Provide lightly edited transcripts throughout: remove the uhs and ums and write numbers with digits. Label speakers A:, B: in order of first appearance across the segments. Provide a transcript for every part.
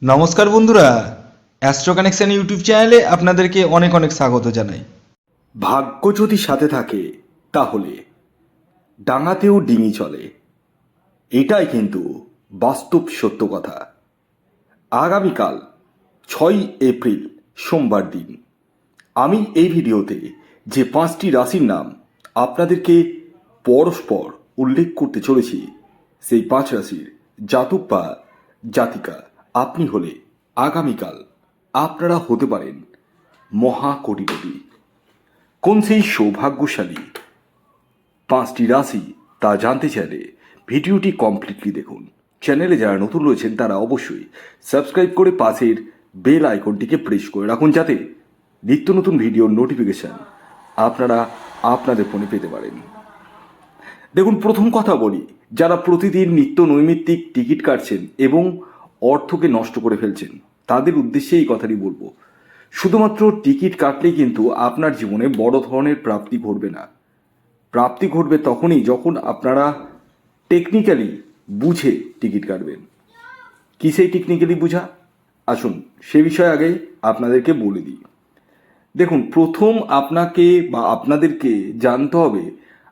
A: নমস্কার বন্ধুরা, astro connection YouTube চ্যানেলে আপনাদেরকে অনেক অনেক স্বাগত জানাই।
B: ভাগ্য যদি সাথে থাকে তাহলে ডাঙাতেও ডিঙি চলে, এটাই কিন্তু বাস্তব সত্য কথা। আগামীকাল 6 এপ্রিল সোমবার দিন আমি এই ভিডিওতে যে 5টি রাশির নাম আপনাদেরকে পরস্পর উল্লেখ করতে চলেছি, সেই 5 রাশির জাতক বা জাতিকা আপনি হলে আগামীকাল আপনারা হতে পারেন মহাকোটিপতি। কোন সেই সৌভাগ্যশালী 5টি রাশি তা জানতে চাইলে ভিডিওটি কমপ্লিটলি দেখুন। চ্যানেলে যারা নতুন রয়েছেন তারা অবশ্যই সাবস্ক্রাইব করে পাশের বেল আইকনটিকে প্রেস করে রাখুন, যাতে নিত্য নতুন ভিডিওর নোটিফিকেশান আপনারা আপনাদের ফোনে পেতে পারেন। দেখুন, প্রথম কথা বলি, যারা প্রতিদিন নিত্য নৈমিত্তিক টিকিট কাটছেন এবং অর্থকে নষ্ট করে ফেলছেন তাদের উদ্দেশ্যে এই কথাটি বলবো। শুধুমাত্র টিকিট কাটলেই কিন্তু আপনার জীবনে বড় ধরনের প্রাপ্তি ঘটবে না। প্রাপ্তি ঘটবে তখনই যখন আপনারা টেকনিক্যালি বুঝে টিকিট কাটবেন। কী সেই টেকনিক্যালি বুঝা? আসুন সে বিষয়ে আগেই আপনাদেরকে বলে দিই। দেখুন, প্রথম আপনাকে বা আপনাদেরকে জানতে হবে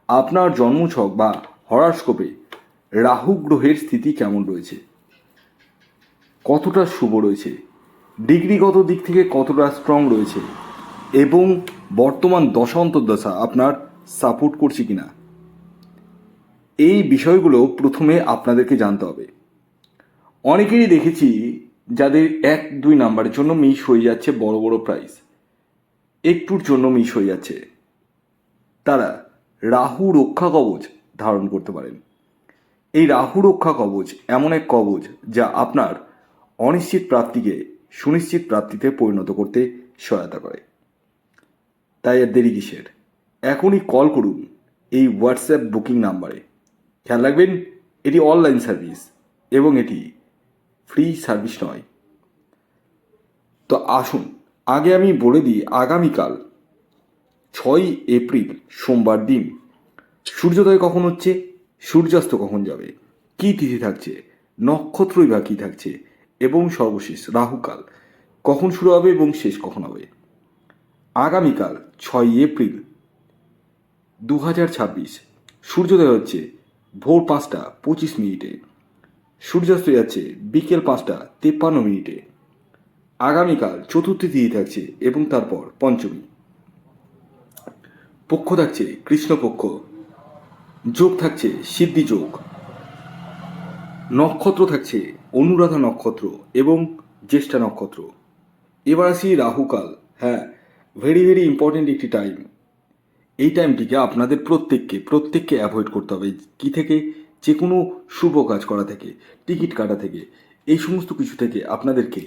B: আপনার জন্মছক বা হরোস্কোপে রাহু গ্রহের স্থিতি কেমন রয়েছে, কতটা শুভ রয়েছে, ডিগ্রিগত দিক থেকে কতটা স্ট্রং রয়েছে, এবং বর্তমান দশা অন্তর্দশা আপনার সাপোর্ট করছে কিনা। এই বিষয়গুলো প্রথমে আপনাদেরকে জানতে হবে। অনেকেরই দেখেছি যাদের 1-2 নাম্বারের জন্য মিস হয়ে যাচ্ছে বড় বড় প্রাইজ, একটুর জন্য মিস হয়ে যাচ্ছে, তারা রাহু রক্ষা কবচ ধারণ করতে পারেন। এই রাহু রক্ষা কবচ এমন এক কবচ যা আপনার অনিশ্চিত প্রাপ্তিকে সুনিশ্চিত প্রাপ্তিতে পরিণত করতে সহায়তা করে। তাই আর দেরি কিসের? এখনই কল করুন এই হোয়াটসঅ্যাপ বুকিং নাম্বারে। খেয়াল রাখবেন, এটি অনলাইন সার্ভিস এবং এটি ফ্রি সার্ভিস নয়। তো আসুন আগে আমি বলে দিই, আগামীকাল 6 এপ্রিল সোমবার দিন সূর্যোদয় কখন হচ্ছে, সূর্যাস্ত কখন যাবে, কী তিথি থাকছে, নক্ষত্রই বা কী থাকছে, এবং সর্বশেষ রাহুকাল কখন শুরু হবে এবং শেষ কখন হবে। আগামীকাল 6 এপ্রিল 2026 সূর্যোদয় হচ্ছে ভোর 5টা 25 মিনিটে, সূর্যাস্ত যাচ্ছে বিকেল 5টা 53 মিনিটে। আগামীকাল চতুর্থী তিথি থাকছে এবং তারপর পঞ্চমী। পক্ষ থাকছে কৃষ্ণপক্ষ, যোগ থাকছে সিদ্ধি যোগ, নক্ষত্র থাকছে অনুরাধা নক্ষত্র এবং জ্যেষ্ঠা নক্ষত্র। এবার আসি রাহুকাল। হ্যাঁ, ভেরি ভেরি ইম্পর্টেন্ট একটি টাইম। এই টাইমটিকে আপনাদের প্রত্যেককে অ্যাভয়েড করতে হবে। কি থেকে? যে কোনো শুভ কাজ করা থেকে, টিকিট কাটা থেকে, এই সমস্ত কিছু থেকে আপনাদেরকে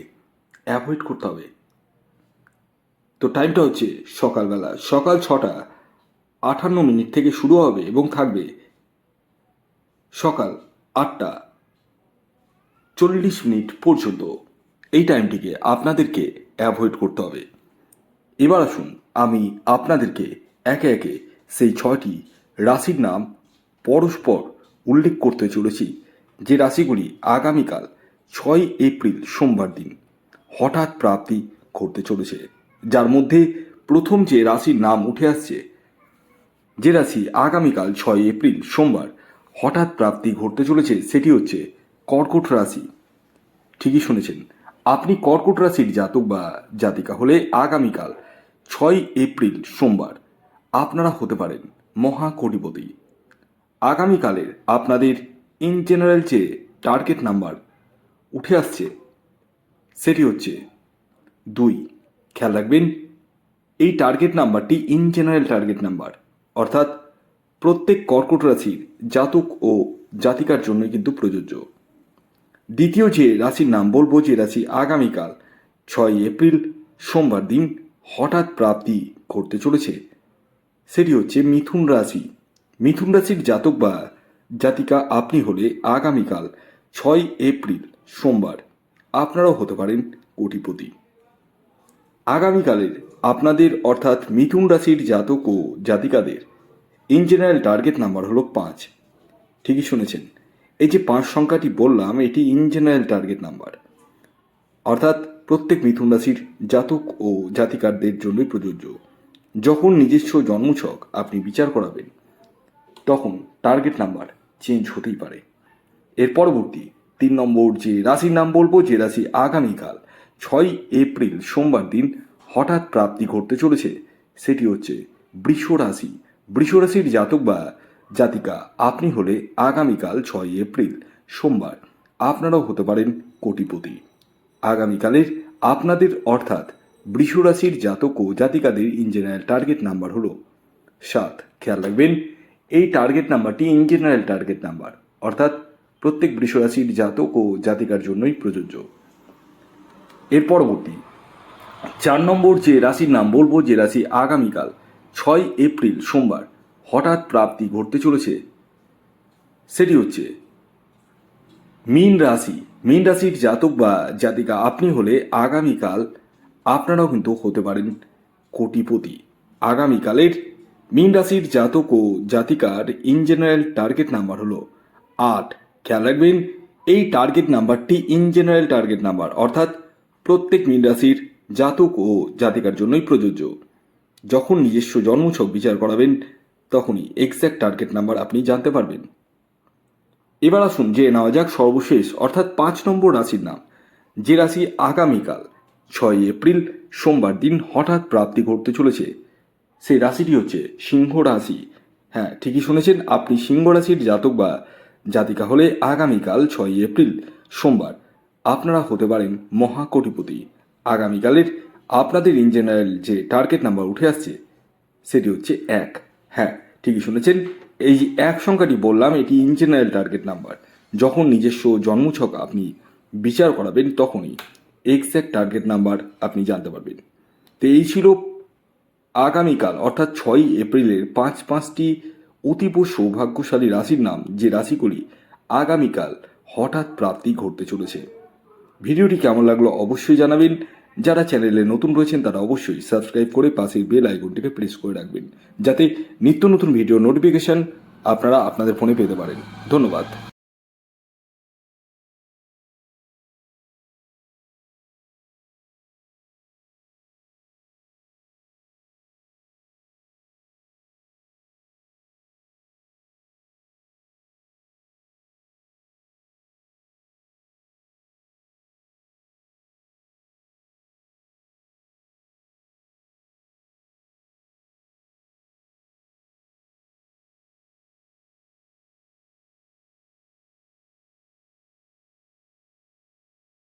B: অ্যাভয়েড করতে হবে। তো টাইমটা হচ্ছে সকালবেলা, সকাল 6টা 58 মিনিট থেকে শুরু হবে এবং থাকবে সকাল 8টা 40 মিনিট পর্যন্ত। এই টাইমটিকে আপনাদেরকে অ্যাভয়েড করতে হবে। এবার আসুন আমি আপনাদেরকে একে একে সেই 6টি রাশির নাম পরস্পর উল্লেখ করতে চলেছি, যে রাশিগুলি আগামীকাল 6 এপ্রিল সোমবার দিন হঠাৎ প্রাপ্তি ঘটতে চলেছে। যার মধ্যে প্রথম যে রাশির নাম উঠে আসছে, যে রাশি আগামীকাল 6 এপ্রিল সোমবার হঠাৎ প্রাপ্তি ঘটতে চলেছে, সেটি হচ্ছে কর্কট রাশি। ঠিকই শুনেছেন, আপনি কর্কট রাশির জাতক বা জাতিকা হলে আগামীকাল 6 এপ্রিল সোমবার আপনারা হতে পারেন মহাকোটিপতি। আগামীকালের আপনাদের ইন জেনারেল যে টার্গেট নাম্বার উঠে আসছে সেটি হচ্ছে 2। খেয়াল রাখবেন, এই টার্গেট নাম্বারটি ইন জেনারেল টার্গেট নাম্বার, অর্থাৎ প্রত্যেক কর্কট রাশির জাতক ও জাতিকার জন্য কিন্তু প্রযোজ্য। দ্বিতীয় যে রাশির নাম বলবো, যে রাশি আগামীকাল 6 এপ্রিল সোমবার দিন হঠাৎ প্রাপ্তি ঘটতে চলেছে, সেটি হচ্ছে মিথুন রাশি। মিথুন রাশির জাতক বা জাতিকা আপনি হলে আগামীকাল 6 এপ্রিল সোমবার আপনারাও হতে পারেন কোটিপতি। আগামীকালের আপনাদের অর্থাৎ মিথুন রাশির জাতক ও জাতিকাদের ইন জেনারেল টার্গেট নাম্বার হলো 5। ঠিকই শুনেছেন, এই যে 5 সংখ্যাটি বললাম এটি ইন জেনারেল টার্গেট নাম্বার। অর্থাৎ প্রত্যেক মিথুন রাশির জাতক ও জাতিকারদের জন্যই প্রযোজ্য। যখন নিজস্ব জন্মছক আপনি বিচার করাবেন তখন টার্গেট নাম্বার চেঞ্জ হতেই পারে। এর পরবর্তী 3 নম্বর যে রাশির নাম বলবো, যে রাশি আগামীকাল 6 এপ্রিল সোমবার দিন হঠাৎ প্রাপ্তি ঘটতে চলেছে, সেটি হচ্ছে বৃষ রাশি। বৃষ রাশির জাতক বা জাতিকা আপনি হলে আগামীকাল 6 এপ্রিল সোমবার আপনারাও হতে পারেন কোটিপতি। আগামীকালের আপনাদের অর্থাৎ বৃষ রাশির জাতক ও জাতিকাদের ইন জেনারেল টার্গেট নাম্বার হলো 7। খেয়াল রাখবেন, এই টার্গেট নাম্বারটি ইন জেনারেল টার্গেট নাম্বার, অর্থাৎ প্রত্যেক বৃষ রাশির জাতক ও জাতিকার জন্যই প্রযোজ্য। এর পরবর্তী 4 নম্বর যে রাশির নাম বলবো, যে রাশি আগামীকাল 6 এপ্রিল সোমবার হঠাৎ প্রাপ্তি ঘটতে চলেছে, সেটি হচ্ছে মীন রাশি। মীন রাশির জাতক বা জাতিকা আপনি হলে আগামীকাল আপনারাও কিন্তু হতে পারেন কোটিপতি। আগামীকালের মীন রাশির জাতক ও জাতিকার ইন জেনারেল টার্গেট নাম্বার হলো 8। খেয়াল রাখবেন, এই টার্গেট নাম্বারটি ইন জেনারেল টার্গেট নাম্বার, অর্থাৎ প্রত্যেক মীন রাশির জাতক ও জাতিকার জন্যই প্রযোজ্য। যখন নিজস্ব জন্মছক বিচার করাবেন তখনই এক্স্যাক্ট টার্গেট নাম্বার আপনি জানতে পারবেন। এবার আসুন যে নেওয়া যাক সর্বশেষ অর্থাৎ 5 নম্বর রাশির নাম, যে রাশি আগামীকাল 6 এপ্রিল সোমবার দিন হঠাৎ প্রাপ্তি ঘটতে চলেছে, সেই রাশিটি হচ্ছে সিংহ রাশি। হ্যাঁ, ঠিকই শুনেছেন, আপনি সিংহ রাশির জাতক বা জাতিকা হলে আগামীকাল 6 এপ্রিল সোমবার আপনারা হতে পারেন মহাকোটিপতি। আগামীকালের আপনাদের ইন জেনারেল যে টার্গেট নাম্বার উঠে আসছে সেটি হচ্ছে 1। হ্যাঁ, ঠিকই শুনেছেন, এই যে 1 সংখ্যাটি বললাম এটি ইন জেনারেল টার্গেট নাম্বার। যখন নিজস্ব জন্মছক আপনি বিচার করাবেন তখনই এক্স্যাক্ট টার্গেট নাম্বার আপনি জানতে পারবেন। তো এই ছিল আগামীকাল অর্থাৎ 6 এপ্রিলের 5টি অতীব সৌভাগ্যশালী রাশির নাম, যে রাশিগুলি আগামীকাল হঠাৎ প্রাপ্তি ঘটতে চলেছে। ভিডিওটি কেমন লাগলো অবশ্যই জানাবেন। যারা চ্যানেলে নতুন রয়েছেন তারা অবশ্যই সাবস্ক্রাইব করে পাশের বেল আইকনটিকে প্রেস করে রাখবেন, যাতে নিত্য নতুন ভিডিও নোটিফিকেশন আপনারা আপনাদের ফোনে পেতে পারেন। ধন্যবাদ।